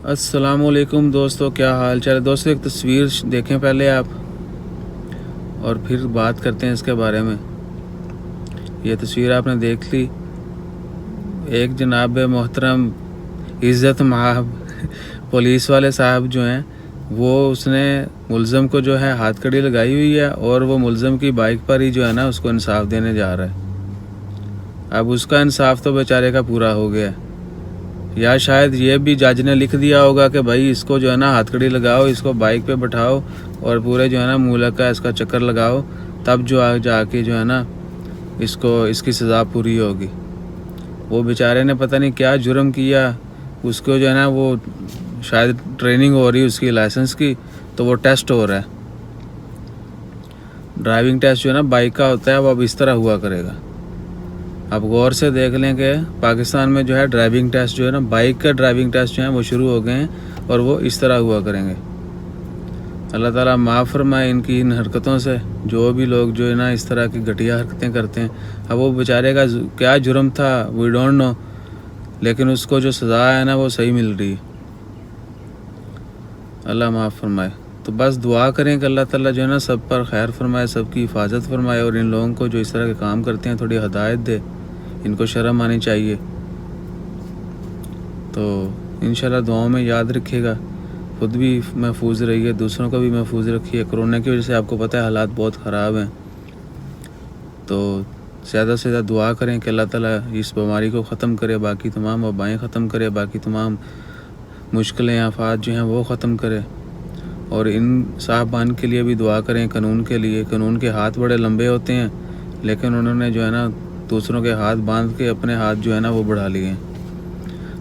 السلام علیکم دوستو، کیا حال چال ہے؟ دوستو ایک تصویر دیکھیں پہلے آپ، اور پھر بات کرتے ہیں اس کے بارے میں۔ یہ تصویر آپ نے دیکھ لی، ایک جناب محترم عزت مآب پولیس والے صاحب جو ہیں، وہ اس نے ملزم کو جو ہے ہاتھ کڑی لگائی ہوئی ہے، اور وہ ملزم کی بائک پر ہی جو ہے نا اس کو انصاف دینے جا رہا ہے۔ اب اس کا انصاف تو بیچارے کا پورا ہو گیا ہے، یا شاید یہ بھی جج نے لکھ دیا ہوگا کہ بھائی اس کو جو ہے نا ہاتھ کڑی لگاؤ، اس کو بائک پہ بٹھاؤ اور پورے جو ہے نا مولک کا اس کا چکر لگاؤ، تب جو جا کے جو ہے نا اس کی سزا پوری ہوگی۔ وہ بیچارے نے پتہ نہیں کیا جرم کیا، اس کو جو ہے نا وہ شاید ٹریننگ ہو رہی ہے اس کی لائسنس کی، تو وہ ٹیسٹ ہو رہا ہے، ڈرائیونگ ٹیسٹ جو ہے نا بائک کا ہوتا ہے، وہ اب اس طرح ہوا کرے گا۔ اب غور سے دیکھ لیں کہ پاکستان میں جو ہے ڈرائیونگ ٹیسٹ جو ہے نا بائک کا ڈرائیونگ ٹیسٹ جو ہے وہ شروع ہو گئے ہیں، اور وہ اس طرح ہوا کریں گے۔ اللہ تعالیٰ معاف فرمائے ان کی ان حرکتوں سے، جو بھی لوگ جو ہے نا اس طرح کی گھٹیا حرکتیں کرتے ہیں۔ اب وہ بیچارے کا کیا جرم تھا وی ڈونٹ نو، لیکن اس کو جو سزا ہے نا وہ صحیح مل رہی ہے۔ اللہ معاف فرمائے۔ تو بس دعا کریں کہ اللہ تعالیٰ جو ہے نا سب پر خیر فرمائے، سب کی حفاظت فرمائے، اور ان لوگوں کو جو اس طرح کے کام کرتے ہیں تھوڑی ہدایت دے، ان کو شرم آنی چاہیے۔ تو انشاءاللہ دعاؤں میں یاد رکھیے گا، خود بھی محفوظ رہیے، دوسروں کو بھی محفوظ رکھیے۔ کرونا کی وجہ سے آپ کو پتہ ہے حالات بہت خراب ہیں، تو زیادہ سے زیادہ دعا کریں کہ اللہ تعالیٰ اس بیماری کو ختم کرے، باقی تمام وبائیں ختم کرے، باقی تمام مشکلیں آفات جو ہیں وہ ختم کرے۔ اور ان صاحبان کے لیے بھی دعا کریں، قانون کے لیے۔ قانون کے ہاتھ بڑے لمبے ہوتے ہیں، لیکن انہوں نے جو ہے نا دوسروں کے ہاتھ باندھ کے اپنے ہاتھ جو ہے نا وہ بڑھا لیے ہیں۔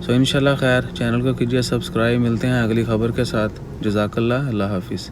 انشاءاللہ خیر، چینل کو کیجیے سبسکرائب۔ ملتے ہیں اگلی خبر کے ساتھ۔ جزاک اللہ، اللہ حافظ۔